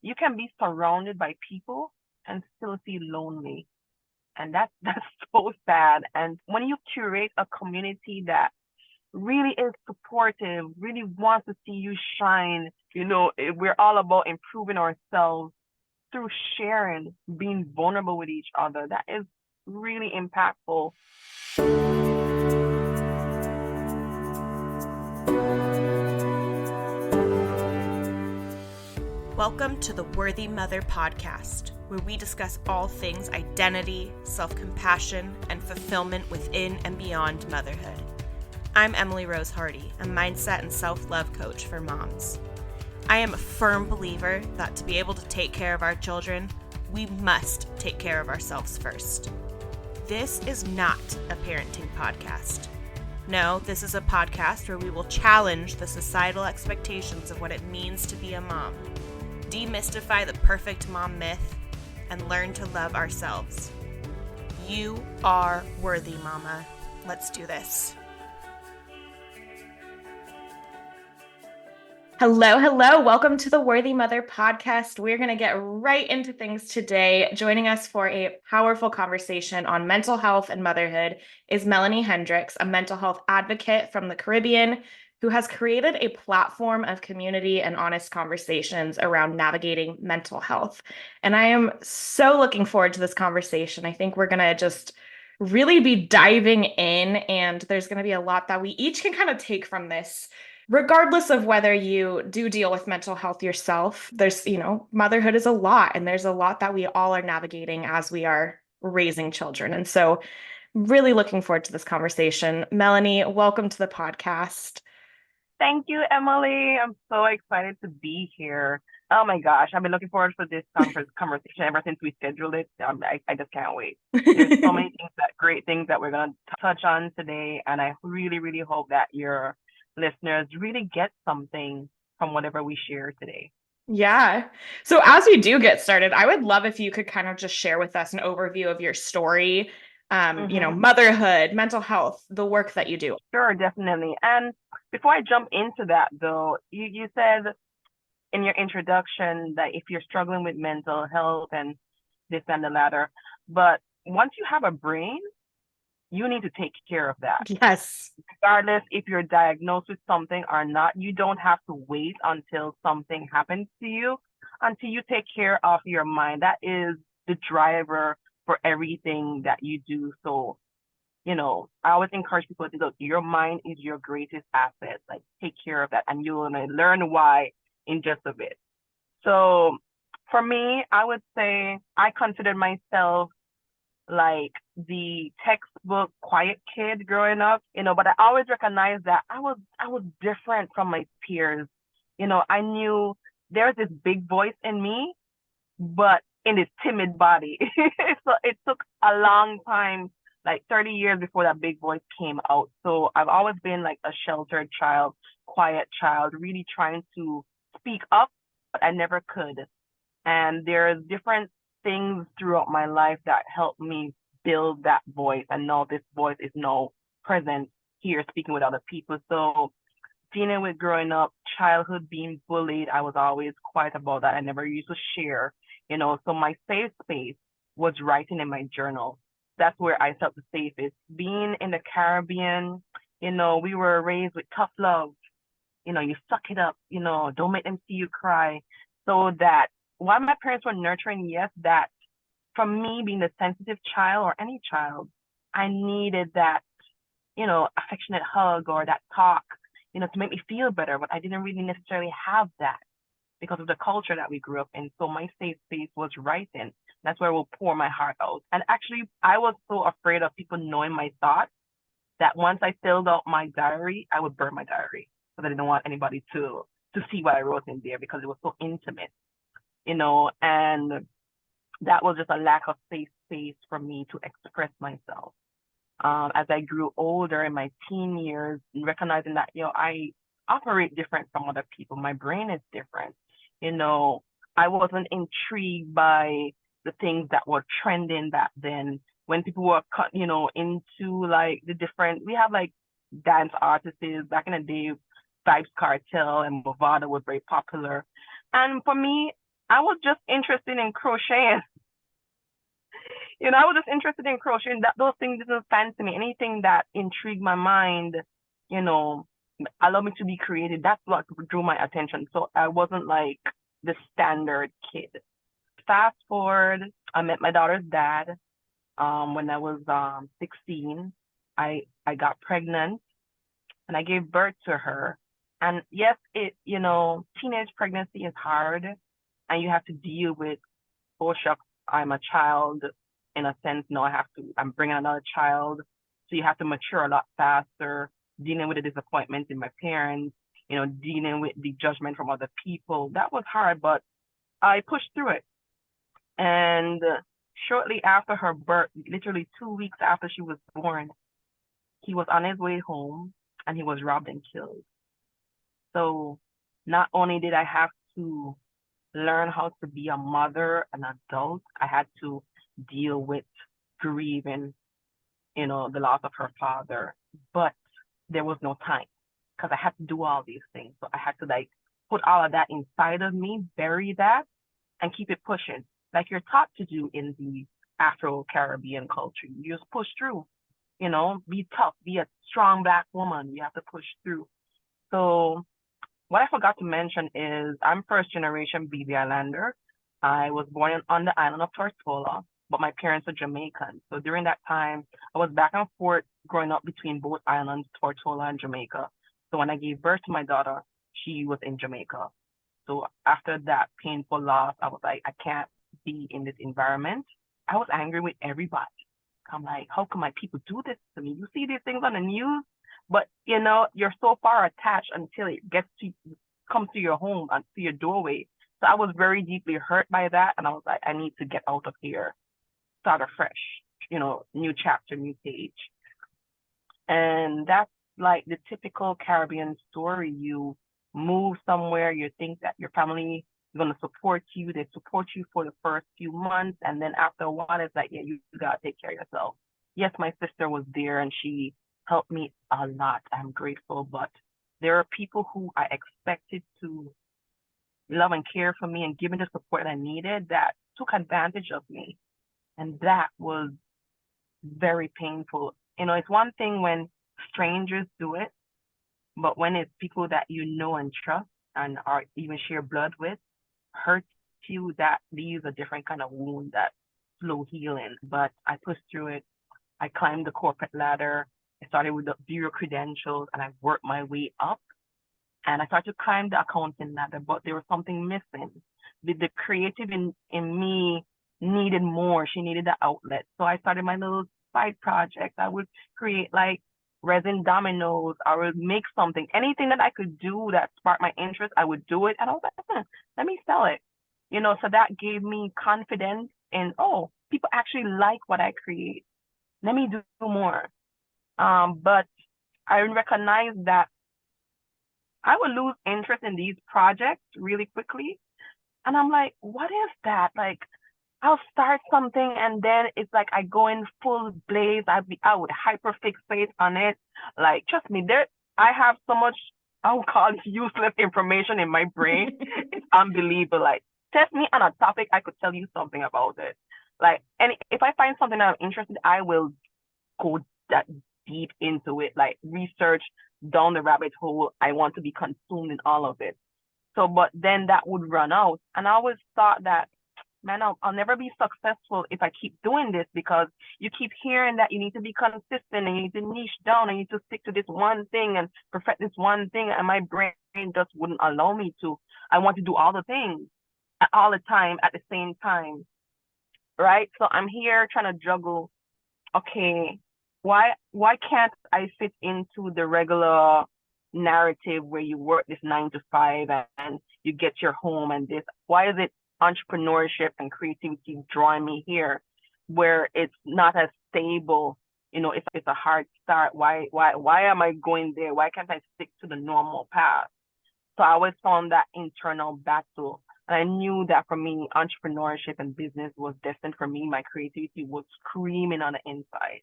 you can be surrounded by people and still feel lonely. And that's so sad. And when you curate a community that really is supportive, really wants to see you shine, we're all about improving ourselves through sharing, being vulnerable with each other. That is really impactful. Welcome to the Worthy Mother podcast, where we discuss all things identity, self-compassion, and fulfillment within and beyond motherhood. I'm Emily Rose Hardy, a mindset and self-love coach for moms. I am a firm believer that to be able to take care of our children, we must take care of ourselves first. This is not a parenting podcast. No, this is a podcast where we will challenge the societal expectations of what it means to be a mom, demystify the perfect mom myth, and learn to love ourselves. You are worthy, mama. Let's do this. Hello. Welcome to the Worthy Mother podcast. We're going to get right into things today. Joining us for a powerful conversation on mental health and motherhood is Meloney Hendricks, a mental health advocate from the Caribbean who has created a platform of community and honest conversations around navigating mental health. And I am so looking forward to this conversation. I think we're going to just really be diving in, and there's going to be a lot that we each can kind of take from this. Regardless of whether you do deal with mental health yourself, there's, motherhood is a lot, and there's a lot that we all are navigating as we are raising children. And so really looking forward to this conversation. Meloney, welcome to the podcast. Thank you, Emily. I'm so excited to be here. Oh my gosh, I've been looking forward for this conversation ever since we scheduled it. I just can't wait. There's so many great things that we're going to touch on today, and I really, really hope that your listeners really get something from whatever we share today. Yeah. So as we do get started, I would love if you could kind of just share with us an overview of your story, motherhood, mental health, the work that you do. Sure, definitely. And before I jump into that, though, you said in your introduction that if you're struggling with mental health and this and the latter, but once you have a brain, you need to take care of that. Yes. Regardless if you're diagnosed with something or not, you don't have to wait until something happens to you until you take care of your mind. That is the driver for everything that you do. So, I always encourage people to look, your mind is your greatest asset. Like, take care of that, and you're going to learn why in just a bit. So for me, I would say I consider myself like the textbook quiet kid growing up, but I always recognized that I was different from my peers. I knew there's this big voice in me, but in this timid body. So it took a long time, like 30 years before that big voice came out. So I've always been like a sheltered child, quiet child, really trying to speak up, but I never could. And there's different things throughout my life that helped me build that voice. And now this voice is now present here speaking with other people. So dealing with growing up, childhood, being bullied, I was always quiet about that. I never used to share, so my safe space was writing in my journal. That's where I felt the safest. Being in the Caribbean, we were raised with tough love. You suck it up, don't make them see you cry. So that while my parents were nurturing, yes, that from me being a sensitive child or any child, I needed that, affectionate hug or that talk, to make me feel better. But I didn't really necessarily have that because of the culture that we grew up in. So my safe space was writing. That's where I will pour my heart out. And actually, I was so afraid of people knowing my thoughts that once I filled out my diary, I would burn my diary because I didn't want anybody to see what I wrote in there because it was so intimate, and that was just a lack of safe space for me to express myself. As I grew older in my teen years, recognizing that, I operate different from other people. My brain is different. I wasn't intrigued by the things that were trending back then when people were, into like the different, we have like dance artists back in the day, Vibes Cartel and Movada was very popular. And for me, I was just interested in crocheting. I was just interested in crocheting. That those things didn't fancy me. Anything that intrigued my mind, you know, allowed me to be creative. That's what drew my attention. So I wasn't like the standard kid. Fast forward, I met my daughter's dad. When I was 16, I got pregnant and I gave birth to her. And yes, teenage pregnancy is hard, and you have to deal with, oh shucks, I'm a child in a sense. No, I'm bringing another child. So you have to mature a lot faster, dealing with the disappointment in my parents, dealing with the judgment from other people. That was hard, but I pushed through it. And shortly after her birth, literally 2 weeks after she was born, he was on his way home and he was robbed and killed. So not only did I have to learn how to be a mother, an adult, I had to deal with grieving, the loss of her father. But there was no time because I had to do all these things. So I had to like put all of that inside of me, bury that, and keep it pushing, like you're taught to do in the Afro-Caribbean culture. You just push through, be tough, be a strong Black woman. You have to push through. So what I forgot to mention is I'm first generation BB Islander. I was born on the island of Tortola, but my parents are Jamaican. So during that time, I was back and forth growing up between both islands, Tortola and Jamaica. So when I gave birth to my daughter, she was in Jamaica. So after that painful loss, I was like, I can't be in this environment. I was angry with everybody. I'm like, how can my people do this to me? You see these things on the news, but you're so far attached until it comes to your home and to your doorway. So I was very deeply hurt by that, and I was like, I need to get out of here, start afresh, new chapter, new page. And that's like the typical Caribbean story. You move somewhere, you think that your family is going to support you. They support you for the first few months. And then after a while, it's like, yeah, you got to take care of yourself. Yes, my sister was there and she helped me a lot. I'm grateful. But there are people who I expected to love and care for me and give me the support I needed that took advantage of me. And that was very painful. It's one thing when strangers do it, but when it's people that you know and trust and are even share blood with, hurt you, that leaves a different kind of wound that slow healing. But I pushed through it. I climbed the corporate ladder. I started with the bureau credentials and I worked my way up. And I started to climb the accounting ladder, but there was something missing. The creative in me needed more. She needed the outlet. So I started my little side projects. I would create like resin dominoes. I would make something, anything that I could do that sparked my interest, I would do it. And I was like, let me sell it. So that gave me confidence in, oh, people actually like what I create. Let me do more. But I recognize that I would lose interest in these projects really quickly. And I'm like, what is that? Like, I'll start something and then it's like I go in full blaze. I would hyper fixate on it. Like, trust me, I have so much, I would call it useless information in my brain. It's unbelievable. Like, test me on a topic, I could tell you something about it. Like, and if I find something that I'm interested, I will go that deep into it, like research down the rabbit hole. I want to be consumed in all of it. So, but then that would run out. And I always thought that, man, I'll never be successful if I keep doing this, because you keep hearing that you need to be consistent and you need to niche down and you need to stick to this one thing and perfect this one thing. And my brain just wouldn't allow me to. I want to do all the things all the time at the same time. Right. So I'm here trying to juggle. Okay, why can't I fit into the regular narrative where you work this 9 to 5 and you get your home and this? Why is it entrepreneurship and creativity drawing me here where it's not as stable? It's a hard start. Why am I going there? Why can't I stick to the normal path? So I always found that internal battle. And I knew that for me, entrepreneurship and business was destined for me. My creativity was screaming on the inside.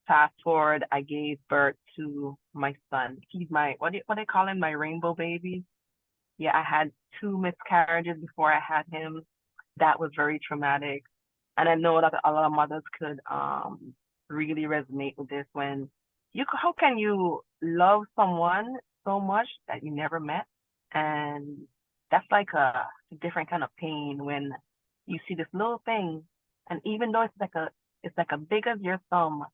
Fast forward, I gave birth to my son. He's my, what do you call him? My rainbow baby. Yeah, I had two miscarriages before I had him. That was very traumatic. And I know that a lot of mothers could really resonate with this when how can you love someone so much that you never met? And that's like a different kind of pain when you see this little thing, and even though it's like a big as your thumb,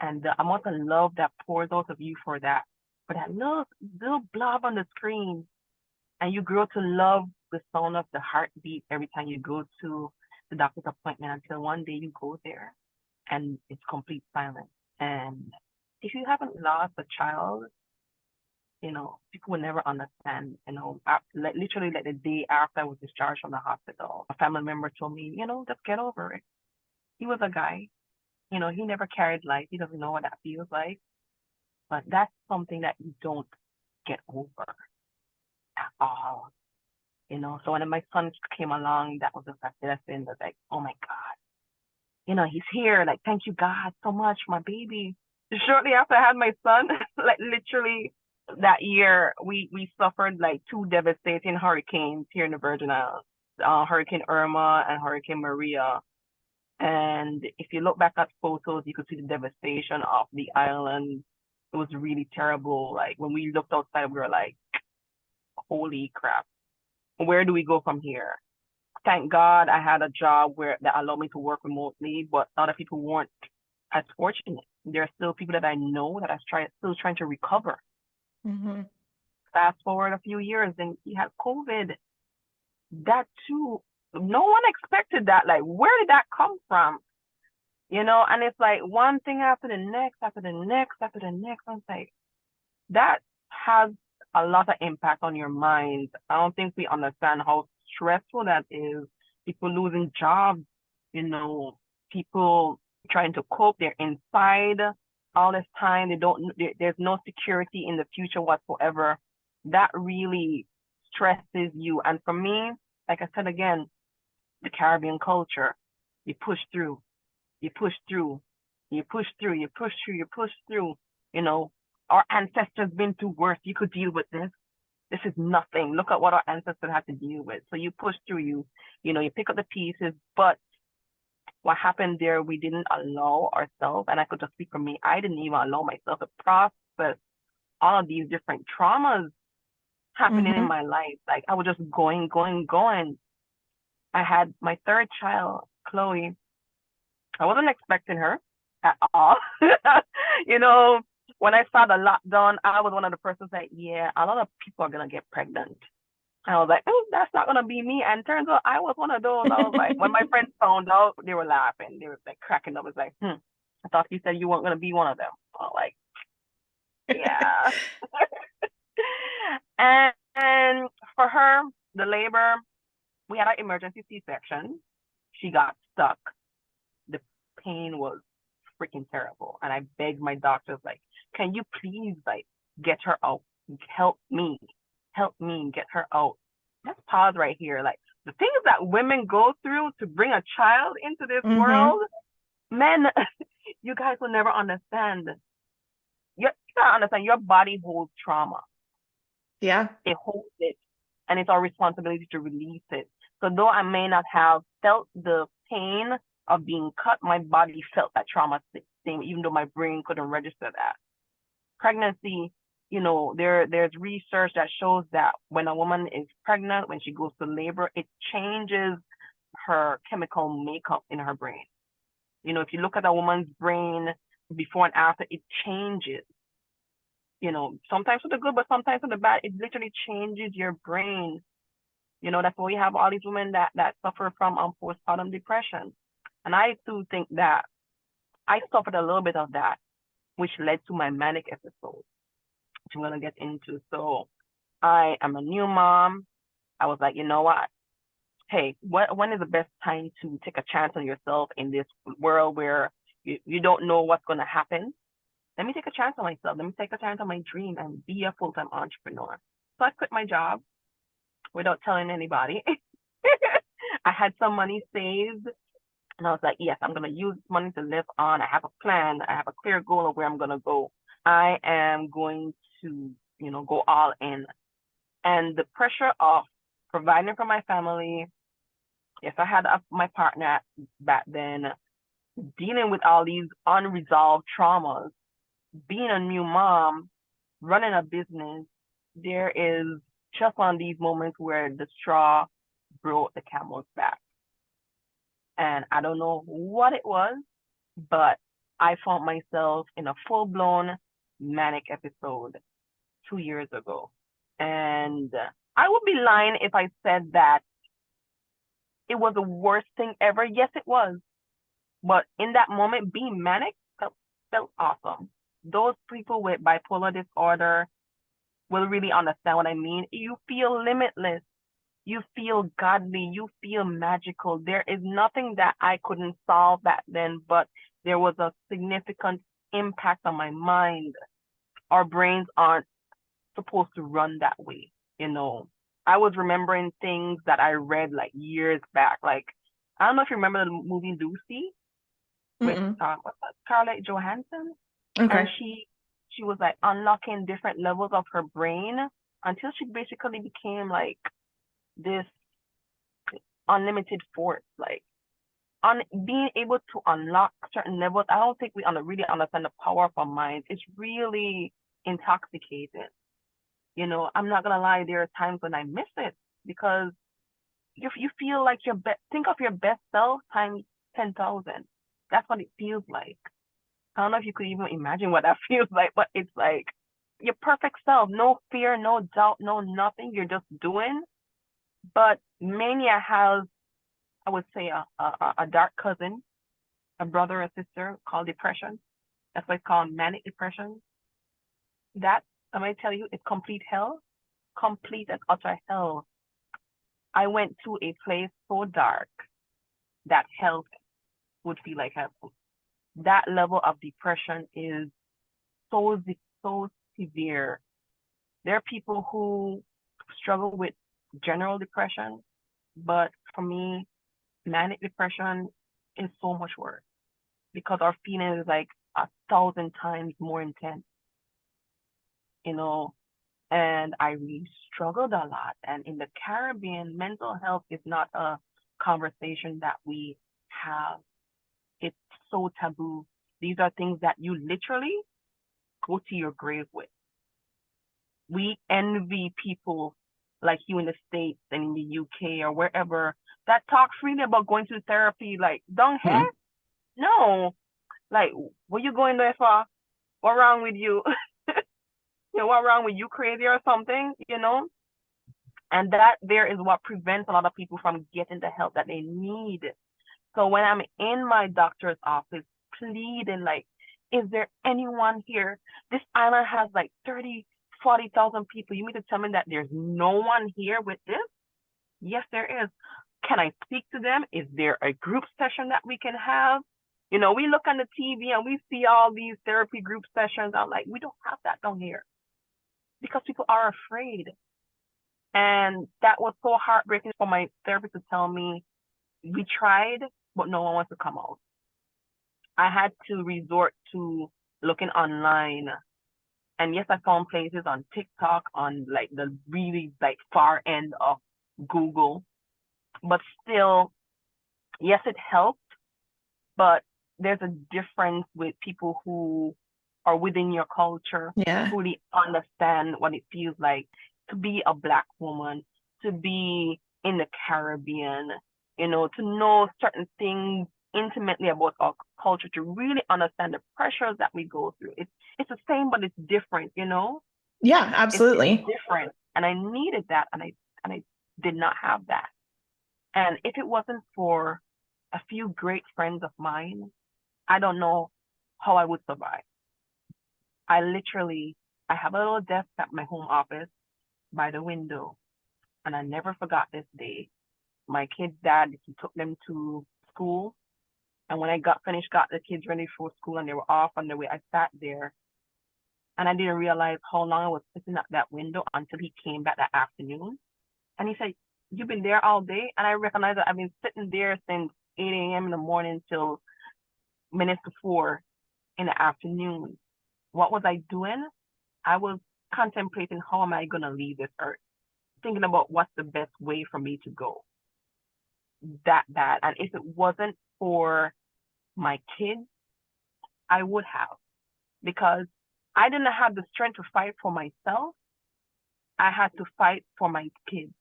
and the amount of love that pours out of you for that little blob on the screen, and you grow to love the sound of the heartbeat every time you go to the doctor's appointment until one day you go there and it's complete silence. And if you haven't lost a child, people will never understand. Literally like the day after I was discharged from the hospital, a family member told me, just get over it. He was a guy, he never carried life. He doesn't know what that feels like. But that's something that you don't get over at all. So when my son came along, that was the fact that I was like, oh my God, he's here. Like, thank you, God, so much, my baby. Shortly after I had my son, like literally that year, we suffered like two devastating hurricanes here in the Virgin Islands, Hurricane Irma and Hurricane Maria. And if you look back at photos, you could see the devastation of the island. It was really terrible. Like when we looked outside, we were like, holy crap, where do we go from here? Thank God I had a job that allowed me to work remotely, but other people weren't as fortunate. There are still people that I know that are still trying to recover. Mm-hmm. Fast forward a few years, and he had COVID. That too, no one expected that. Like, where did that come from? And it's like one thing after the next, after the next, after the next. I'm like, that has a lot of impact on your mind. I don't think we understand how stressful that is. People losing jobs, people trying to cope. They're inside all this time. There's no security in the future whatsoever. That really stresses you. And for me, like I said again, the Caribbean culture, you push through, you push through, you push through, you push through, you push through. Our ancestors been through worse. You could deal with this. This is nothing. Look at what our ancestors had to deal with. So you push through, you pick up the pieces. But what happened there, we didn't allow ourselves, and I could just speak for me, I didn't even allow myself to process all of these different traumas happening in my life. Like I was just going, going, going. I had my third child, Chloe. I wasn't expecting her at all. When I saw the lockdown, I was one of the persons that, yeah, a lot of people are going to get pregnant. I was like, oh, that's not going to be me. And turns out I was one of those. I was like, when my friends found out, they were laughing. They were like cracking up. It's like, I thought you said you weren't going to be one of them. I was like, yeah. and for her, the labor, we had an emergency C-section. She got stuck. The pain was freaking terrible. And I begged my doctors, like, can you please, like, get her out? Help me get her out. Let's pause right here. Like, the things that women go through to bring a child into this world, men, you guys will never understand. You gotta understand, your body holds trauma. Yeah. It holds it, and it's our responsibility to release it. So though I may not have felt the pain of being cut, my body felt that trauma same, even though my brain couldn't register that. Pregnancy, there's research that shows that when a woman is pregnant, when she goes to labor, it changes her chemical makeup in her brain. If you look at a woman's brain before and after, it changes. Sometimes for the good, but sometimes for the bad. It literally changes your brain. That's why we have all these women that suffer from postpartum depression. And I too think that I suffered a little bit of that, which led to my manic episode, which I'm going to get into. So I am a new mom. I was like, you know what? Hey, when is the best time to take a chance on yourself in this world where you don't know what's going to happen? Let me take a chance on myself. Let me take a chance on my dream and be a full-time entrepreneur. So I quit my job without telling anybody. I had some money saved, and I was like, yes, I'm going to use money to live on. I have a plan. I have a clear goal of where I'm going to go. I am going to, go all in. And the pressure of providing for my family, yes, I had my partner back then, dealing with all these unresolved traumas, being a new mom, running a business, there is just one of these moments where the straw broke the camel's back. And I don't know what it was, but I found myself in a full blown manic episode 2 years ago. And I would be lying if I said that it was the worst thing ever. Yes, it was. But in that moment, being manic felt awesome. Those people with bipolar disorder will really understand what I mean. You feel limitless. You feel godly. You feel magical. There is nothing that I couldn't solve back then, but there was a significant impact on my mind. Our brains aren't supposed to run that way, you know. I was remembering things that I read like years back. Like, I don't know if you remember the movie Lucy with Mm-mm. what's that, Scarlett Johansson, and Okay. she was like unlocking different levels of her brain until she basically became like this unlimited force, like on being able to unlock certain levels. I don't think we really understand the power of our minds. It's really intoxicating. You know, I'm not gonna lie, there are times when I miss it because you feel like your best. Think of your best self times 10,000. That's what it feels like. I don't know if you could even imagine what that feels like, but it's like your perfect self. No fear, no doubt, no nothing. You're just doing. But mania has, I would say, a dark cousin, a brother or sister called depression. That's why it's called manic depression. That, I might tell you, is complete hell, complete and utter hell. I went to a place so dark that hell would feel like heaven. That level of depression is so severe. There are people who struggle with general depression, but for me, manic depression is so much worse because our feeling is like 1,000 times more intense, you know. And I really struggled a lot. And in the Caribbean, mental health is not a conversation that we have. It's so taboo. These are things that you literally go to your grave with. We envy people like you in the States and in the UK or wherever that talk freely about going to therapy. Like, don't Mm-mm. have? No. Like, what you going there for? What wrong with you? You know, what wrong with you, crazy or something, you know? And that there is what prevents a lot of people from getting the help that they need. So when I'm in my doctor's office pleading, like, is there anyone here? This island has like 30, 40,000 people. You mean to tell me that there's no one here with this? Yes, there is. Can I speak to them? Is there a group session that we can have? You know, we look on the TV and we see all these therapy group sessions. I'm like, we don't have that down here because people are afraid. And that was so heartbreaking for my therapist to tell me, we tried, but no one wants to come out. I had to resort to looking online. And yes, I found places on TikTok, on like the really like far end of Google. But still, yes, it helped, but there's a difference with people who are within your culture, Yeah. truly understand what it feels like to be a Black woman, to be in the Caribbean, you know, to know certain things intimately about our culture, to really understand the pressures that we go through. It's the same, but it's different, you know? Yeah, It's absolutely. different. And I needed that, and I did not have that. And if it wasn't for a few great friends of mine, I don't know how I would survive. I have a little desk at my home office by the window, and I never forgot this day. My kid's dad, he took them to school, and when I got finished, got the kids ready for school, and they were off on their way, I sat there, and I didn't realize how long I was sitting at that window until he came back that afternoon. And he said, "You've been there all day?" And I recognized that I've been sitting there since 8 a.m. in the morning till minutes before in the afternoon. What was I doing? I was contemplating how am I going to leave this earth? thinking about what's the best way for me to go that bad. And if it wasn't for my kids, I would have, because I didn't have the strength to fight for myself. I had to fight for my kids,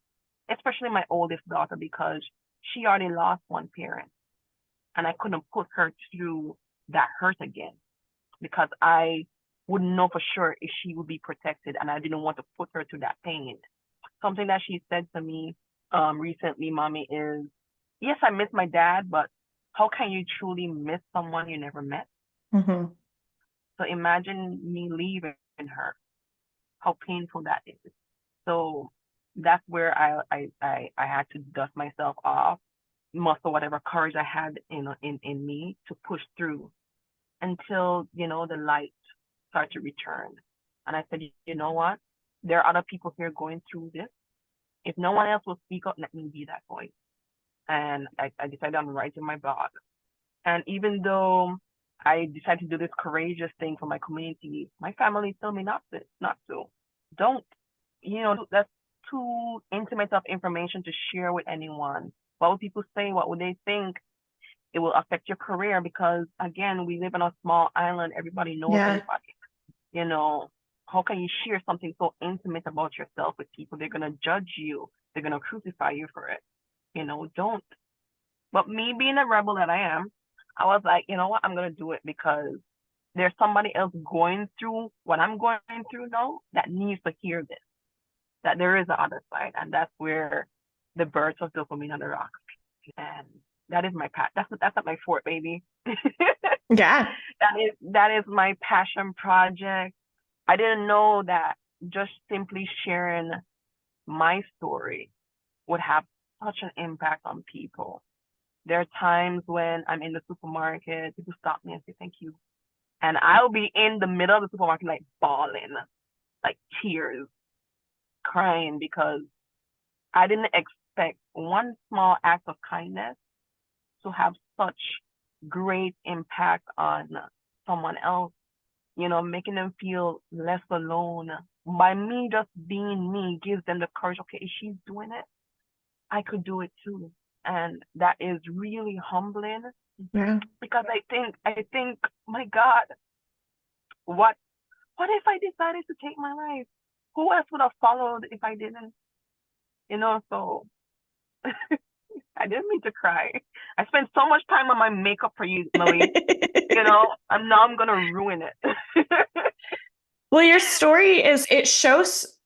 especially my oldest daughter, because she already lost one parent and I couldn't put her through that hurt again, because I wouldn't know for sure if she would be protected, and I didn't want to put her through that pain. Something that she said to me recently, mommy, is, yes, I miss my dad, but how can you truly miss someone you never met? Mm-hmm. So imagine me leaving her, how painful that is. So that's where I had to dust myself off, muster whatever courage I had in me to push through until, the light started to return. And I said, you know what? There are other people here going through this. If no one else will speak up, let me be that voice. And I decided I'm writing my blog. And even though I decided to do this courageous thing for my community, my family told me not to. Don't. That's too intimate of information to share with anyone. What would people say? What would they think? It will affect your career because, again, we live on a small island. Everybody knows everybody. How can you share something so intimate about yourself with people? They're going to judge you. They're going to crucify you for it. Don't. But me being a rebel that I am, I was like, you know what? I'm going to do it because there's somebody else going through what I'm going through now that needs to hear this, that there is the other side. And that's where the birds of dopamine on the rocks. And that is my that's not my fort, baby. Yeah. That is my passion project. I didn't know that just simply sharing my story would have such an impact on people. There are times when I'm in the supermarket, people stop me and say thank you. And I'll be in the middle of the supermarket like bawling, like tears, crying, because I didn't expect one small act of kindness to have such great impact on someone else, making them feel less alone. By me just being me gives them the courage, okay, if she's doing it, I could do it too. And that is really humbling. Yeah. Because I think, my God, what if I decided to take my life? Who else would have followed if I didn't? So I didn't mean to cry. I spent so much time on my makeup for you, Millie. And now I'm gonna ruin it. Well, your story it shows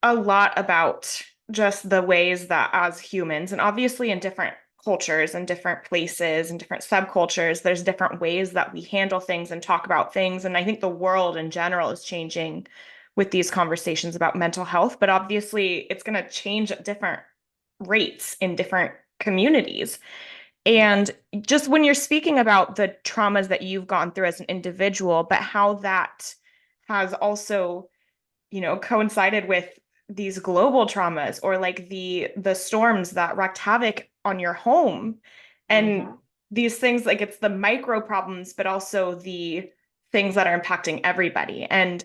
a lot about just the ways that as humans, and obviously in different cultures and different places and different subcultures, there's different ways that we handle things and talk about things. And I think the world in general is changing with these conversations about mental health, but obviously it's going to change at different rates in different communities. And just when you're speaking about the traumas that you've gone through as an individual, but how that has also, coincided with these global traumas or like the storms that wreaked havoc on your home and these things, like it's the micro problems, but also the things that are impacting everybody. And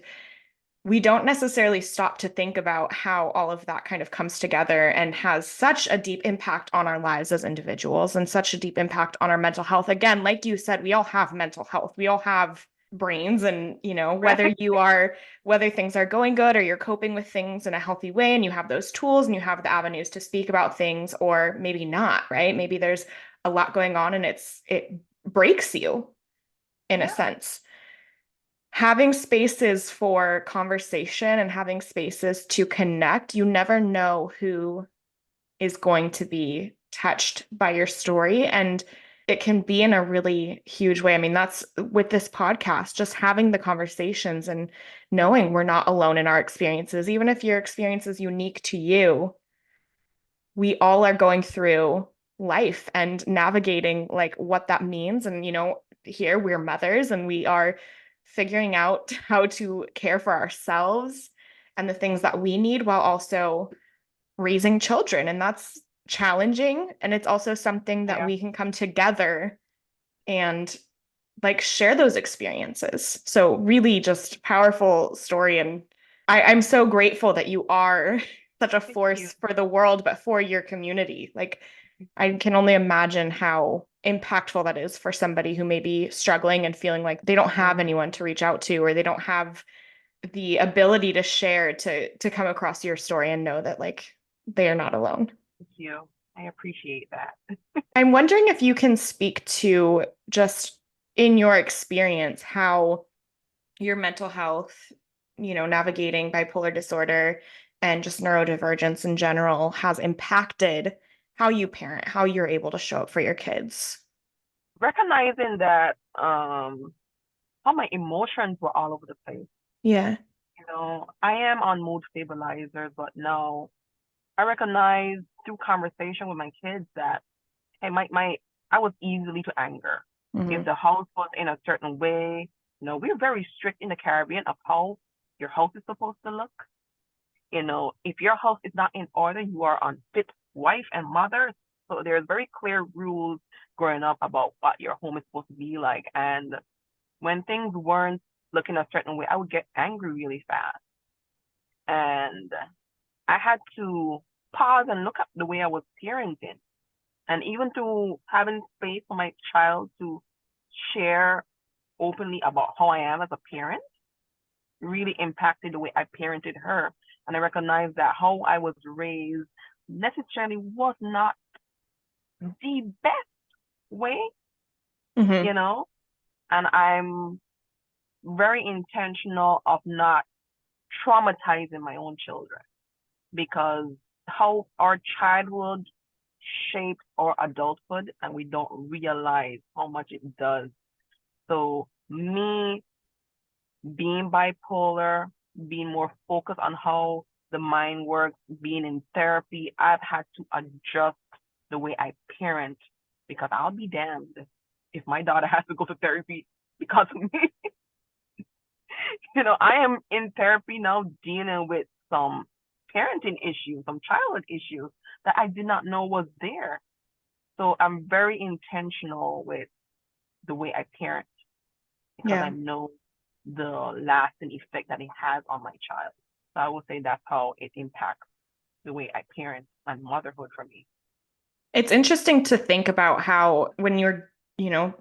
we don't necessarily stop to think about how all of that kind of comes together and has such a deep impact on our lives as individuals and such a deep impact on our mental health. Again, like you said, we all have mental health. We all have brains, and whether things are going good or you're coping with things in a healthy way and you have those tools and you have the avenues to speak about things, or maybe not, right? Maybe there's a lot going on and it breaks you in a sense. Having spaces for conversation and having spaces to connect, you never know who is going to be touched by your story. And it can be in a really huge way. I mean, that's with this podcast, just having the conversations and knowing we're not alone in our experiences. Even if your experience is unique to you, we all are going through life and navigating like what that means. And, here we're mothers and we are figuring out how to care for ourselves and the things that we need while also raising children. And that's challenging. And it's also something that we can come together and like share those experiences. So really just powerful story. And I'm so grateful that you are such a Thank you. force for the world, but for your community. Like, I can only imagine how impactful that is for somebody who may be struggling and feeling like they don't have Mhm. anyone to reach out to, or they don't have the ability to share, to come across your story and know that like they are not alone. Thank you. I appreciate that. I'm wondering if you can speak to just in your experience how your mental health, navigating bipolar disorder and just neurodivergence in general has impacted how you parent, how you're able to show up for your kids. Recognizing that how my emotions were all over the place. Yeah. I am on mood stabilizers, but now I recognize through conversation with my kids that hey, my I was easily to anger. If Hmm. the house was in a certain way, we're very strict in the Caribbean of how your house is supposed to look. If your house is not in order, you are unfit wife and mother. So there's very clear rules growing up about what your home is supposed to be like. And when things weren't looking a certain way, I would get angry really fast. And I had to pause and look at the way I was parenting. And even to having space for my child to share openly about how I am as a parent really impacted the way I parented her. And I recognized that how I was raised necessarily was not the best way, Hmm. you know? And I'm very intentional of not traumatizing my own children because how our childhood shapes our adulthood and we don't realize how much it does. So me being bipolar, being more focused on how the mind works, being in therapy, I've had to adjust the way I parent because I'll be damned if my daughter has to go to therapy because of me. I am in therapy now dealing with some parenting issues, some childhood issues that I did not know was there. So I'm very intentional with the way I parent because I Yeah. know the lasting effect that it has on my child. So I would say that's how it impacts the way I parent and motherhood for me. It's interesting to think about how when you're,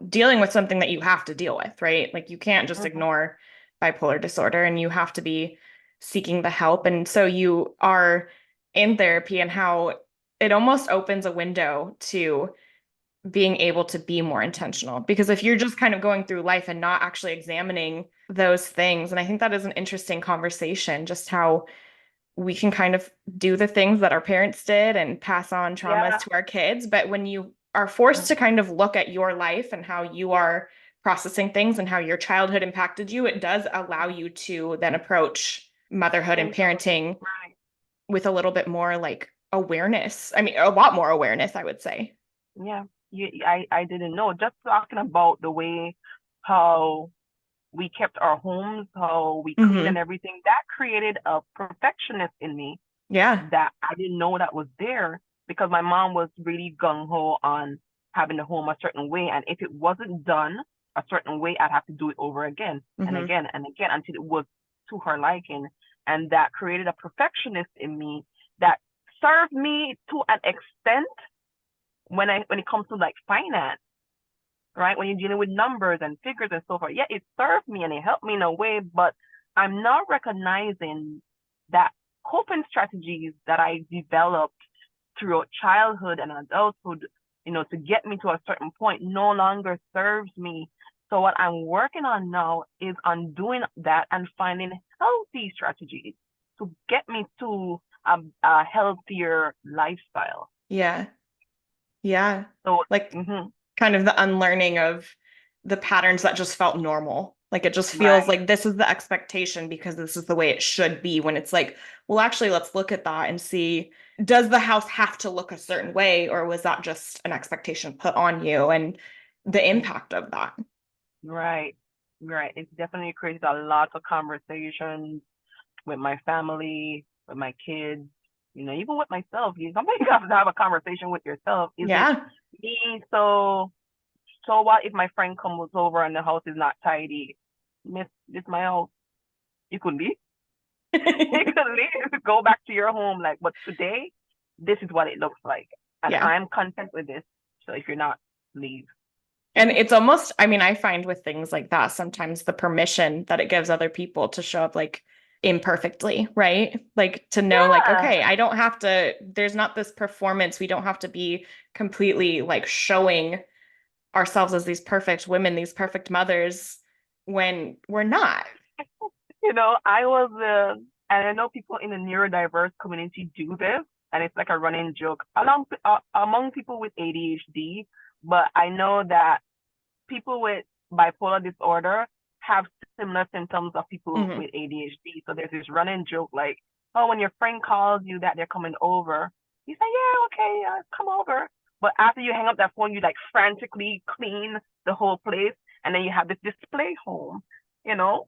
dealing with something that you have to deal with, right? Like you can't just Mm-hmm. ignore bipolar disorder and you have to be seeking the help. And so you are in therapy and how it almost opens a window to being able to be more intentional. Because if you're just kind of going through life and not actually examining those things, and I think that is an interesting conversation, just how we can kind of do the things that our parents did and pass on traumas Yeah. to our kids. But when you are forced to Mm-hmm. kind of look at your life and how you are processing things and how your childhood impacted you, it does allow you to then approach motherhood and Things are parenting right. with a little bit more like awareness. I mean, a lot more awareness, I would say. Yeah. I didn't know. Just talking about the way how we kept our homes, how we clean and Hmm. everything, that created a perfectionist in me Yeah. that I didn't know that was there because my mom was really gung ho on having the home a certain way. And if it wasn't done a certain way, I'd have to do it over again and Hmm. again and again until it was to her liking. And that created a perfectionist in me that served me to an extent when it comes to like finance, right? When you're dealing with numbers and figures and so forth. Yeah, it served me and it helped me in a way, but I'm not recognizing that coping strategies that I developed throughout childhood and adulthood, to get me to a certain point no longer serves me. So what I'm working on now is undoing that and finding healthy strategies to get me to a healthier lifestyle. Yeah. Yeah. So, Like mhm, kind of the unlearning of the patterns that just felt normal. Like it just feels right. like this is the expectation because this is the way it should be. When it's like, well, actually, let's look at that and see, does the house have to look a certain way, or was that just an expectation put on you and the Mhm. impact of that? Right, right. It's definitely created a lot of conversations with my family, with my kids, even with myself. Sometimes you have to have a conversation with yourself. Is it Yeah. me? So what if my friend comes over and the house is not tidy? Miss, this my house. You could be. You could leave, go back to your home, like, but today, this is what it looks like. And Yeah. I'm content with this. So if you're not, leave. And it's almost, I mean, I find with things like that, sometimes the permission that it gives other people to show up like imperfectly, right? Like to know, like, Yeah. okay, I don't have to, there's not this performance. We don't have to be completely like showing ourselves as these perfect women, these perfect mothers when we're not. I was, and I know people in the neurodiverse community do this, and it's like a running joke among people with ADHD. But I know that people with bipolar disorder have similar symptoms of people Mhm. with ADHD. So there's this running joke like, oh, when your friend calls you that they're coming over, you say, yeah, okay, come over. But after you hang up that phone, you like frantically clean the whole place, and then you have this display home, you know?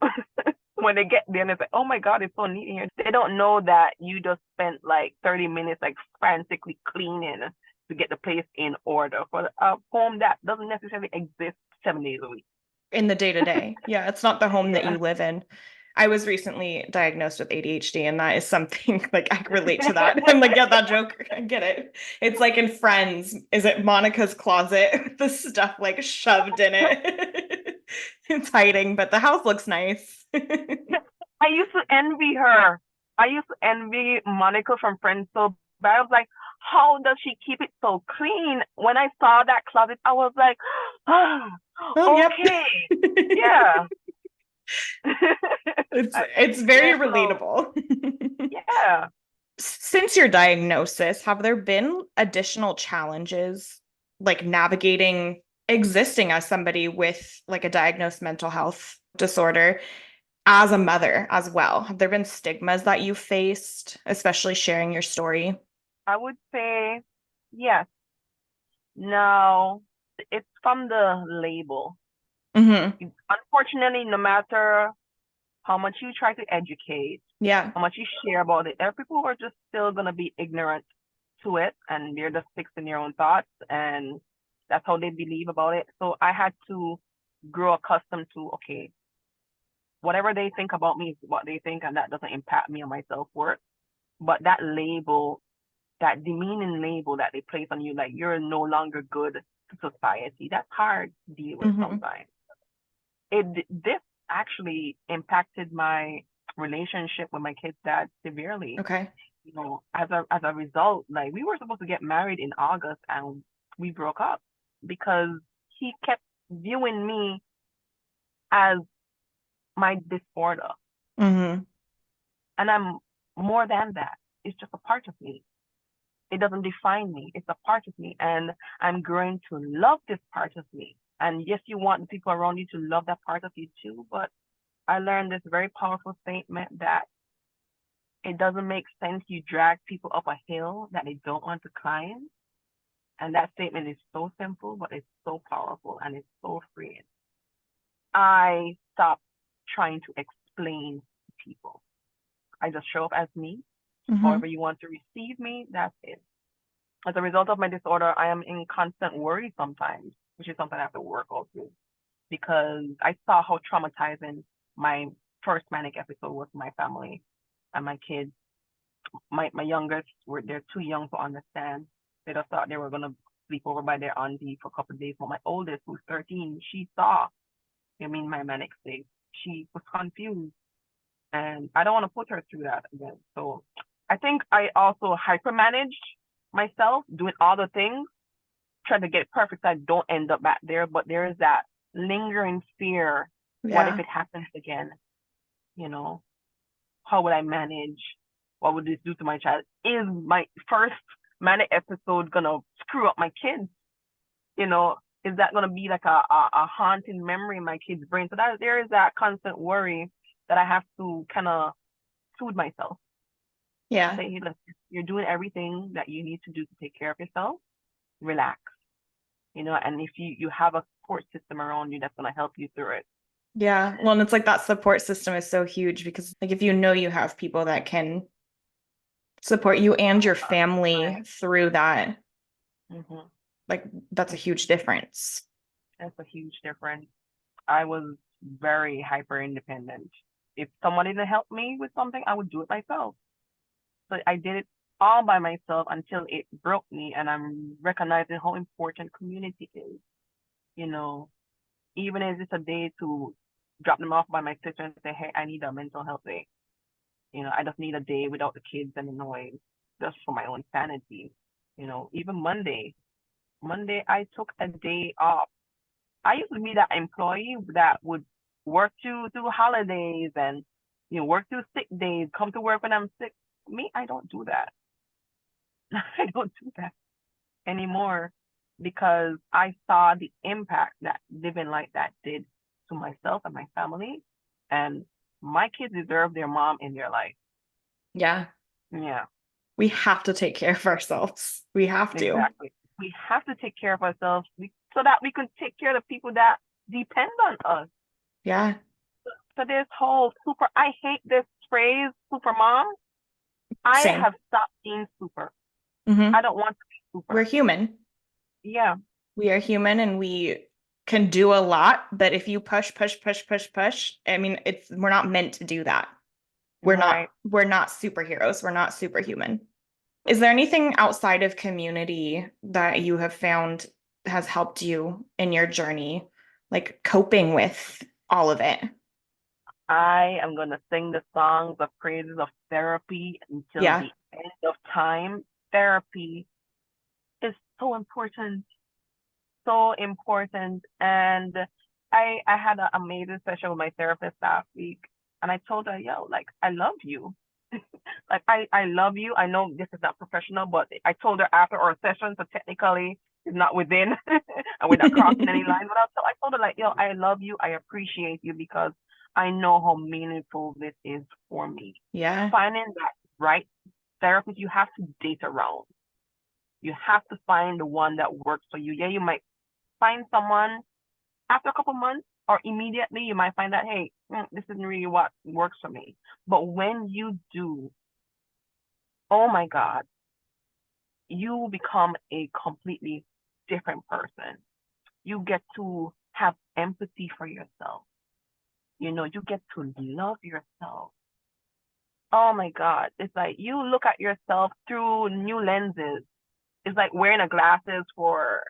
When they get there and it's like, oh my God, it's so neat in here. They don't know that you just spent like 30 minutes like frantically cleaning to get the place in order for a home that doesn't necessarily exist 7 days a week. In the day to day. Yeah, it's not the home that Yeah. you live in. I was recently diagnosed with ADHD, and that is something like I relate to that. I'm like, yeah, that joke, I get it. It's like in Friends, is it Monica's closet with the stuff like shoved in it? It's hiding, but the house looks nice. I used to envy her. I used to envy Monica from Friends so bad. I was like, how does she keep it so clean? When I saw that closet, I was like, ah, Oh, yep. okay, yeah. It's Yeah, very so relatable. yeah. Since your diagnosis, have there been additional challenges like navigating existing as somebody with like a diagnosed mental health disorder as a mother as well? Have there been stigmas that you faced, especially sharing your story? I would say yes. Now, it's from the label. Hmm. Unfortunately, no matter how much you try to educate, Yeah. how much you share about it, there are people who are just still going to be ignorant to it, and they're just fixed in their own thoughts, and that's how they believe about it. So I had to grow accustomed to, okay, whatever they think about me is what they think, and that doesn't impact me or my self-worth. But that label, that demeaning label that they place on you, like you're no longer good to society, that's hard to deal with Hmm. sometimes. This actually impacted my relationship with my kid's dad severely. Okay. As a result, like we were supposed to get married in August and we broke up because he kept viewing me as my disorder. Hmm. And I'm more than that. It's just a part of me. It doesn't define me. It's a part of me. And I'm growing to love this part of me. And yes, you want the people around you to love that part of you too. But I learned this very powerful statement that it doesn't make sense you drag people up a hill that they don't want to climb. And that statement is so simple, but it's so powerful and it's so freeing. I stopped trying to explain to people. I just show up as me. Hmm. However you want to receive me, that's it. As a result of my disorder, I am in constant worry sometimes, which is something I have to work out through because I saw how traumatizing my first manic episode was to my family and my kids. My youngest they're too young to understand. They just thought they were gonna sleep over by their auntie for a couple of days. But my oldest, who's 13, she saw, my manic state. She was confused, and I don't want to put her through that again. So I think I also hypermanaged myself, doing all the things, trying to get it perfect so I don't end up back there. But there is that lingering fear. What if Yeah. it happens again? You know, how would I manage? What would this do to my child? Is my first manic episode gonna screw up my kids? You know, is that gonna be like a haunting memory in my kid's brain? So that there is that constant worry that I have to kind of soothe myself and Yeah. say, hey, look, you're doing everything that you need to do to take care of yourself. Relax, and if you have a support system around you that's gonna help you through it. Yeah. Well, and it's like that support system is so huge because like if you know you have people that can support you and your family Right. through that, Mm-hmm. like that's a huge difference. That's a huge difference. I was very hyper independent. if someone didn't help me with something, I would do it myself. So I did it all by myself until it broke me, and I'm recognizing how important community is. You know, even if it's a day to drop them off by my sister and say, hey, I need a mental health day. I just need a day without the kids and the noise, just for my own sanity. Even Monday I took a day off. I used to be that employee that would work through holidays and work through sick days, come to work when I'm sick. Me, I don't do that. I don't do that anymore because I saw the impact that living like that did to myself and my family. And my kids deserve their mom in their life. Yeah. Yeah, We have to take care of ourselves. We have to. exactly. We have to take care of ourselves so that we can take care of the people that depend on us. Yeah. So this whole I hate this phrase, super mom. I Same. have stopped being super. Hmm. I don't want to be We're super. human. Yeah, We are human and we can do a lot, but if you push, push, push, push, push, I mean, we're not meant to do that. right. We're not superheroes. We're not superhuman. Is there anything outside of community that you have found has helped you in your journey, like coping with all of it? I am going to sing the songs of praises of therapy until Yeah. the end of time. Therapy is so important, so important. And I had an amazing session with my therapist last week, and I told her, yo, like, I love you. Like, I love you. I know this is not professional, but I told her after our session, so technically it's not within, and we're not crossing any lines. But I told her, like, yo, I love you. I appreciate you because I know how meaningful this is for me. Yeah. Finding that right therapist, you have to date around. You have to find the one that works for you. Yeah, you might find someone after a couple months or immediately, you might find that, hey, this isn't really what works for me. But when you do, oh my God, you become a completely different person. You get to have empathy for yourself. You get to love yourself. Oh my God. It's like you look at yourself through new lenses. It's like wearing a glasses for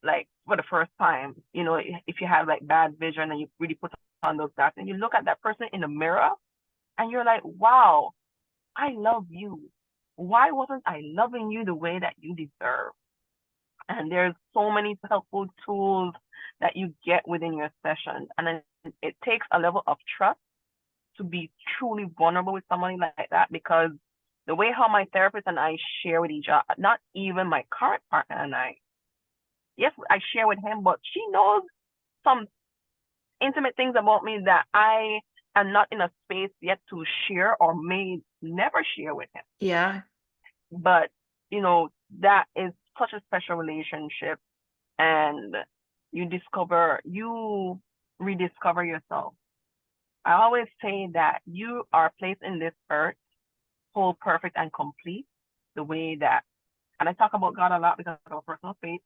the first time. If you have like bad vision and you really put on those glasses and you look at that person in the mirror and you're like, wow, I love you. Why wasn't I loving you the way that you deserve? And there's so many helpful tools that you get within your session. And then it takes a level of trust to be truly vulnerable with somebody like that, because the way how my therapist and I share with each other, not even my current partner and I, yes, I share with him, but she knows some intimate things about me that I am not in a space yet to share or may never share with him. Yeah. But, that is such a special relationship, and you rediscover yourself. I always say that you are placed in this earth whole, perfect, and complete, the way that, and I talk about God a lot because of our personal faith,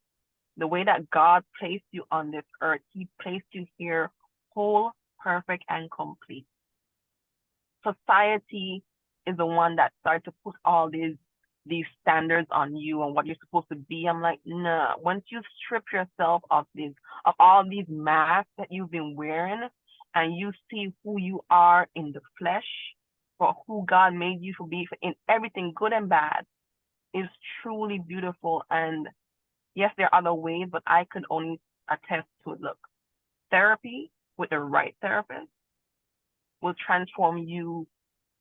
the way that God placed you on this earth, He placed you here whole, perfect, and complete. Society is the one that started to put all these standards on you and what you're supposed to be. I'm like, nah. Once you strip yourself of all these masks that you've been wearing, and you see who you are in the flesh, or who God made you to be in everything good and bad, is truly beautiful. And yes, there are other ways, but I could only attest to it. Look, therapy with the right therapist will transform you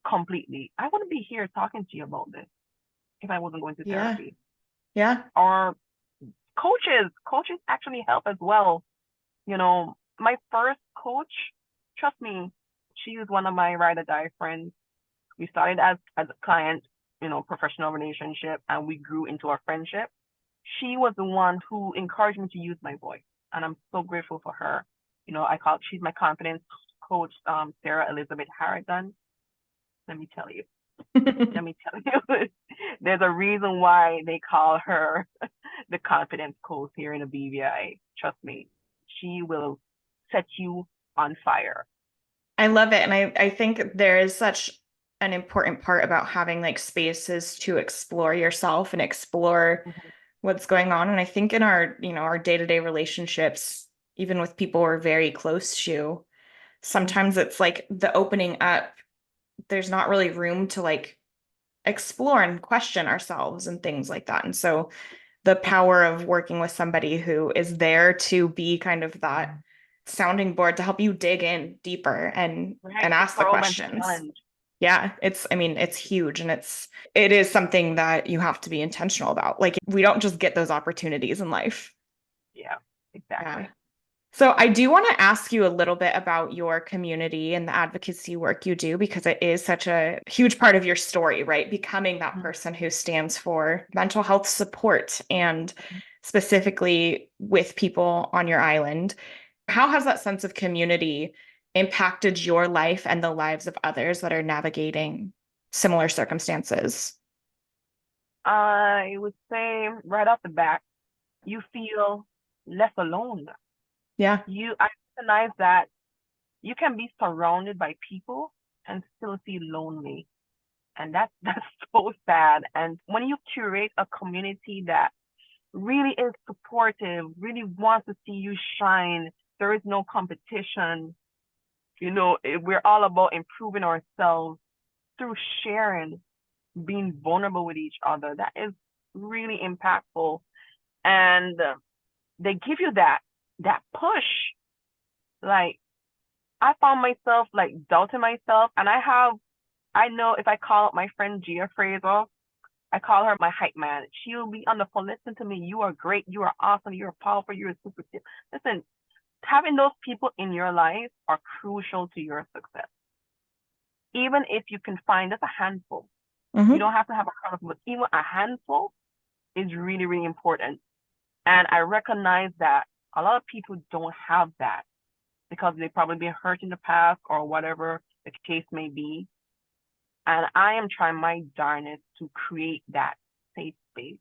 completely. I wouldn't be here talking to you about this if I wasn't going to Yeah. therapy. Yeah. Or coaches actually help as well. My first coach, trust me, she was one of my ride or die friends. We started as a client, professional relationship, and we grew into a friendship. She was the one who encouraged me to use my voice, and I'm so grateful for her. She's my confidence coach, Sarah Elizabeth Harrigan. Let me tell you. Let me tell you, there's a reason why they call her the confidence coach here in the BVI. Trust me, she will set you on fire. I love it. And I think there is such an important part about having like spaces to explore yourself and explore Mhm. what's going on. And I think in our, our day-to-day relationships, even with people we're very close to, sometimes Mhm. it's like the opening up, there's not really room to like explore and question ourselves and things like that. And so the power of working with somebody who is there to be kind of that sounding board to help you dig in deeper and Right, to ask the probe and to questions. challenge. Yeah, I mean, it's huge and it is something that you have to be intentional about. Like we don't just get those opportunities in life. Yeah, Yeah. exactly. So I do want to ask you a little bit about your community and the advocacy work you do because it is such a huge part of your story, right? Becoming that Mhm. person who stands for mental health support and specifically with people on your island. How has that sense of community impacted your life and the lives of others that are navigating similar circumstances? I would say right off the bat, you feel less alone. Yeah. I recognize that you can be surrounded by people and still feel lonely. And that's that's so sad. And when you curate a community that really is supportive, really wants to see you shine, there is no competition. We're all about improving ourselves through sharing, being vulnerable with each other. That is really impactful. And they give you that push. Like I found myself like doubting myself, and I know if I call up my friend Gia Fraser, I call her my hype man. She'll be on the phone. Listen to me. You are great. You are awesome. You're powerful. You're super. Listen, having those people in your life are crucial to your success. Even if you can find just a handful, you Hmm. don't have to have a crowd of people, but even a handful is really, really important. And I recognize that a lot of people don't have that because they've probably been hurt in the past or whatever the case may be. And I am trying my darnest to create that safe space.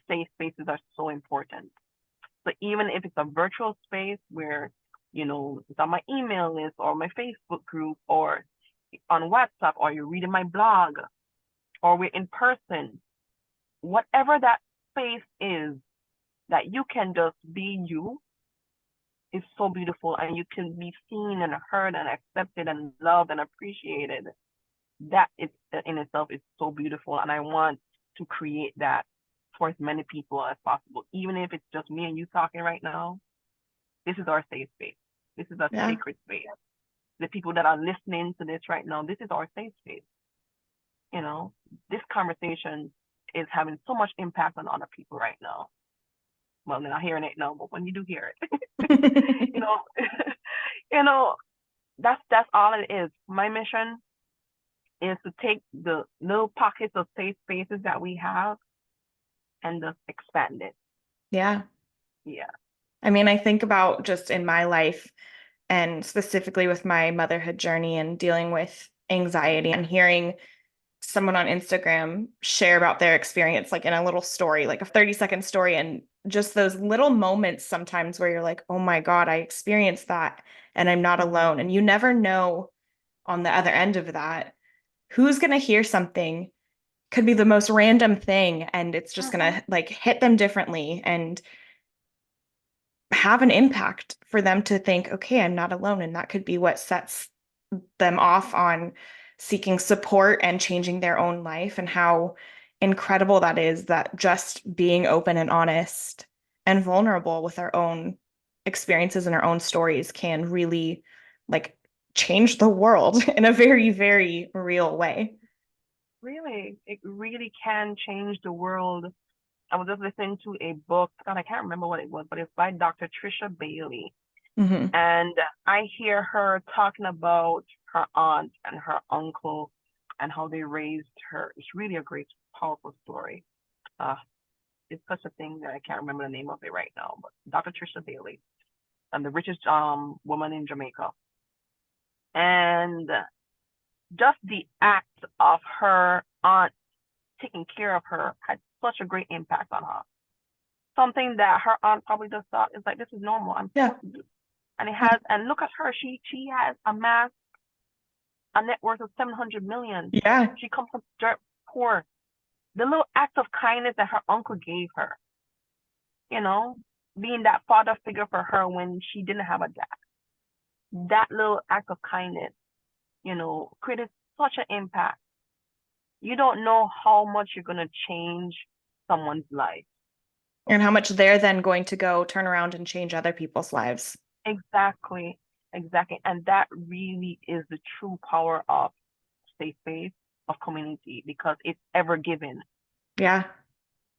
Safe spaces are so important. So even if it's a virtual space where, it's on my email list or my Facebook group or on WhatsApp or you're reading my blog or we're in person, whatever that space is that you can just be you is so beautiful and you can be seen and heard and accepted and loved and appreciated. That in itself is so beautiful. And I want to create that for as many people as possible. Even if it's just me and you talking right now, this is our safe space. This is a Yeah. sacred space. The people that are listening to this right now, this is our safe space. You know, this conversation is having so much impact on other people right now. Well, they're not hearing it now, but when you do hear it, you know, you know, that's all it is. My mission is to take the little pockets of safe spaces that we have and just expand it. Yeah. Yeah. I mean, I think about just in my life and specifically with my motherhood journey and dealing with anxiety and hearing someone on Instagram share about their experience, like in a little story, like a 30-second story. And just those little moments sometimes where you're like, oh my God, I experienced that and I'm not Mm-hmm. alone. And you never know on the other end of that who's going to hear something, could be the most random thing. And it's just going Mm-hmm. to like hit them differently and have an impact for them to think, okay, I'm not alone. And that could be what sets them off on seeking support and changing their own life, and how incredible that is that just being open and honest and vulnerable with our own experiences and our own stories can really like change the world in a very, very real way. Really, it really can change the world. I was just listening to a book. God, I can't remember what it was, but it's by Dr. Trisha Bailey. Hmm. And I hear her talking about her aunt and her uncle and how they raised her. It's really a great, powerful story. Uh, it's such a thing that I can't remember the name of it right now, but Dr. Trisha Bailey, and the richest woman in Jamaica. And just the act of her aunt taking care of her had such a great impact on her. Something that her aunt probably just thought is like, this is normal. I'm Yeah. supposed to do. And it has, and look at her. She has amassed a net worth of 700 million. Yeah. She comes from dirt poor. The little act of kindness that her uncle gave her, you know, being that father figure for her when she didn't have a dad. That little act of kindness, created such an impact. You don't know how much you're going to change someone's life. And how much they're then going to go turn around and change other people's lives. Exactly. Exactly. And that really is the true power of safe space, of community, because it's ever given. Yeah.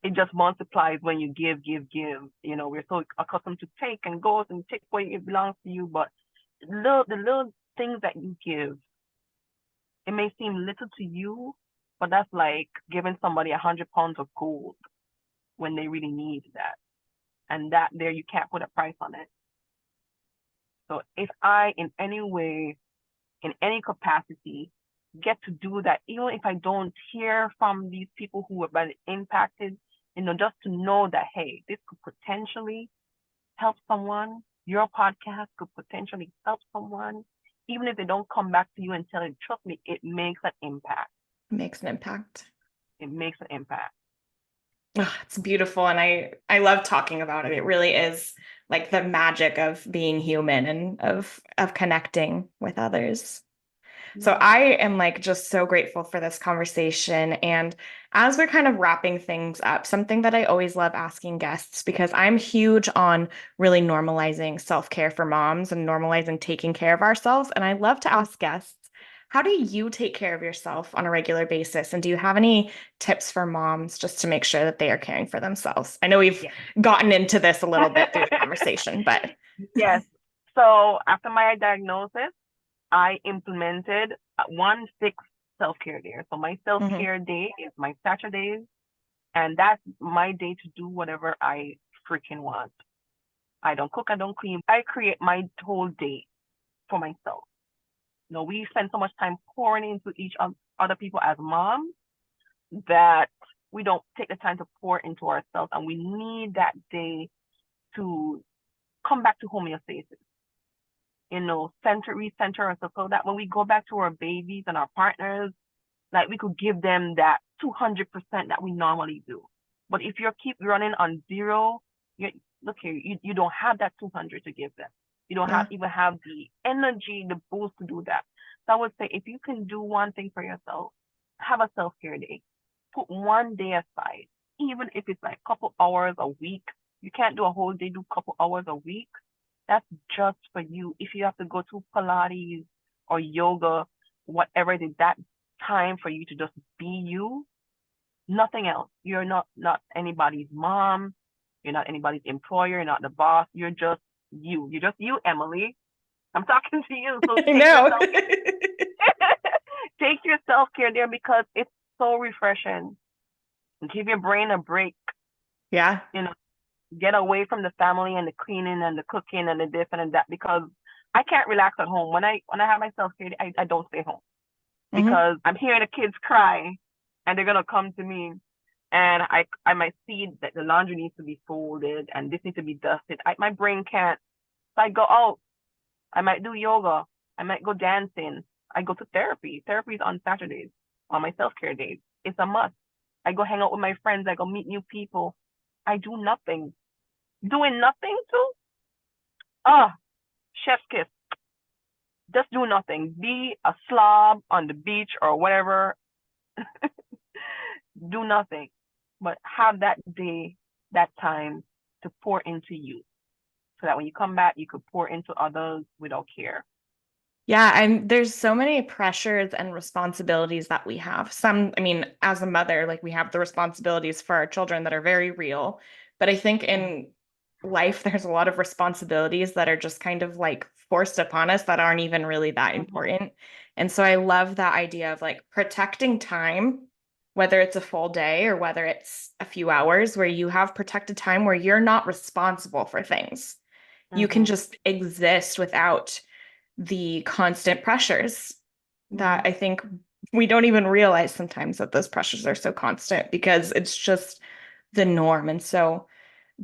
It just multiplies when you give, give, give. We're so accustomed to take and go and take what it belongs to you, but the little things that you give, it may seem little to you, but that's like giving somebody 100 pounds of gold when they really need that. And that there, you can't put a price on it. So if I, in any way, in any capacity, get to do that, even if I don't hear from these people who have been impacted, just to know that, hey, this could potentially help someone. Your podcast could potentially help someone. Even if they don't come back to you and tell you, trust me, it makes an impact. It makes an impact. It makes an impact. Oh, it's beautiful. And I love talking about it. It really is like the magic of being human and of connecting with others. So Yeah. I am like just so grateful for this conversation. And as we're kind of wrapping things up, something that I always love asking guests, because I'm huge on really normalizing self-care for moms and normalizing taking care of ourselves. And I love to ask guests, how do you take care of yourself on a regular basis? And do you have any tips for moms just to make sure that they are caring for themselves? I know we've gotten into this a little bit through the conversation, but Yes. So after my diagnosis, I implemented one fixed self-care day. So my self-care day is my Saturdays, and that's my day to do whatever I freaking want. I don't cook, I don't clean. I create my whole day for myself. We spend so much time pouring into each other people as moms that we don't take the time to pour into ourselves, and we need that day to come back to homeostasis. Recenter ourselves so that when we go back to our babies and our partners, like we could give them that 200% that we normally do. But if you keep running on zero, look here, you don't have that 200 to give them. You don't even have the energy, the boost to do that. So I would say, if you can do one thing for yourself, have a self-care day. Put one day aside, even if it's like a couple hours a week. You can't do a whole day, do a couple hours a week. That's just for you. If you have to go to Pilates or yoga, whatever it is, that time for you to just be you, nothing else. You're not anybody's mom. You're not anybody's employer. You're not the boss. You're just you. You're just you, Emily. I'm talking to you. So I know. Take your self-care there, because it's so refreshing. Give your brain a break. Yeah. Get away from the family and the cleaning and the cooking and the this and that, because I can't relax at home. When I have my self-care, I don't stay home, because I'm hearing the kids cry and they're gonna come to me, and I might see that the laundry needs to be folded and this needs to be dusted. My brain can't. So I go out. I might do yoga. I might go dancing. I go to therapy. Therapy is on Saturdays, on my self-care days. It's a must. I go hang out with my friends. I go meet new people. I do nothing. Doing nothing too? Chef's kiss. Just do nothing. Be a slob on the beach or whatever. Do nothing. But have that day, that time to pour into you, so that when you come back, you could pour into others without care. Yeah, and there's so many pressures and responsibilities that we have. Some, I mean, as a mother, like we have the responsibilities for our children that are very real. But I think in life, there's a lot of responsibilities that are just kind of like forced upon us that aren't even really that important. And so I love that idea of like protecting time, whether it's a full day or whether it's a few hours, where you have protected time where you're not responsible for things. You can just exist without the constant pressures that I think we don't even realize sometimes, that those pressures are so constant because it's just the norm. And so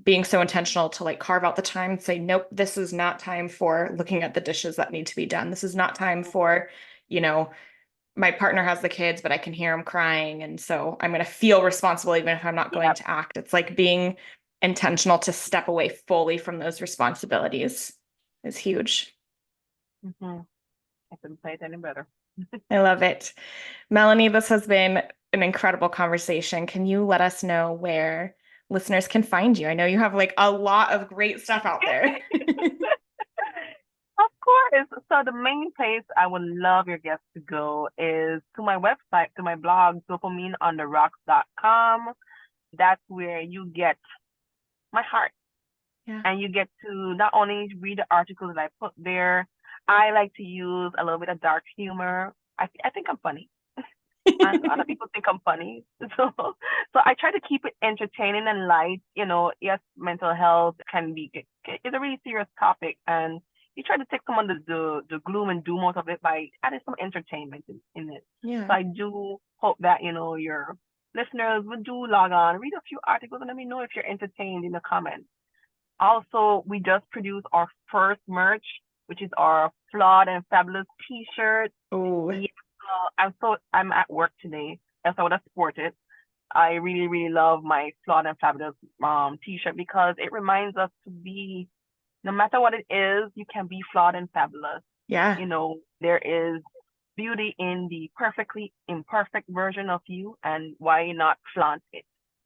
being so intentional to like carve out the time and say, nope, this is not time for looking at the dishes that need to be done. This is not time for, you know, my partner has the kids, but I can hear him crying. And so I'm going to feel responsible even if I'm not going Yep. to act. It's like being intentional to step away fully from those responsibilities is huge. Mm-hmm. I couldn't say it any better. I love it. Meloney, this has been an incredible conversation. Can you let us know where listeners can find you? I know you have like a lot of great stuff out there. Of course. So the main place I would love your guests to go is to my website, to my blog, dopamineontherocks.com. That's where you get my heart. Yeah. And you get to not only read the articles that I put there, I like to use a little bit of dark humor. I think I'm funny. And other people think I'm funny. So I try to keep it entertaining and light. You know, yes, mental health can be it's a really serious topic, and you try to take some of the gloom and doom out of it by adding some entertainment in it. Yeah. So I do hope that your listeners would do log on, read a few articles, and let me know if you're entertained in the comments. Also, we just produced our first merch, which is our Flawed and Fabulous T-shirt. Oh, Yeah, I'm at work today, else I would have sported. I really, really love my Flawed and Fabulous T-shirt because it reminds us to be, no matter what it is, you can be flawed and fabulous. yeah. There is beauty in the perfectly imperfect version of you, and why not flaunt it?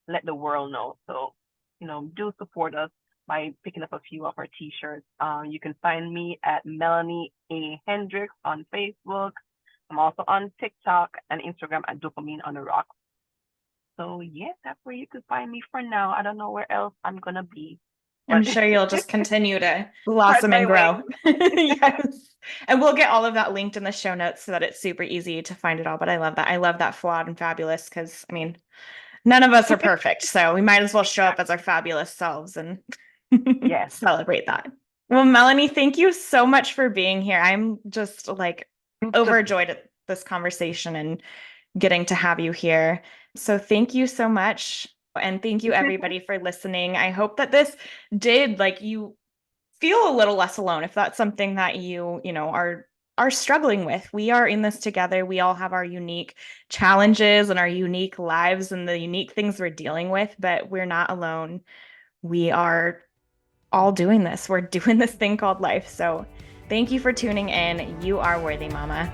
Let the world know. So, do support us by picking up a few of our t-shirts. You can find me at Meloney Hendricks on Facebook. I'm also on TikTok and Instagram at Dopamine on the Rock. So yeah, that's where you can find me for now. I don't know where else I'm gonna be. I'm But sure you'll just continue to spread blossom and my grow. wings. Yes. And we'll get all of that linked in the show notes so that it's super easy to find it all. But I love that. I love that flawed and fabulous because, I mean, none of us are perfect. So we might as well show up as our fabulous selves and Yes. celebrate that. Well, Meloney, thank you so much for being here. I'm just like overjoyed at this conversation and getting to have you here. So thank you so much. And thank you everybody for listening. I hope that this did like you feel a little less alone if that's something that are struggling with. We are in this together. We all have our unique challenges and our unique lives and the unique things we're dealing with, but we're not alone. We are all doing this. We're doing this thing called life. So thank you for tuning in. You are worthy, Mama.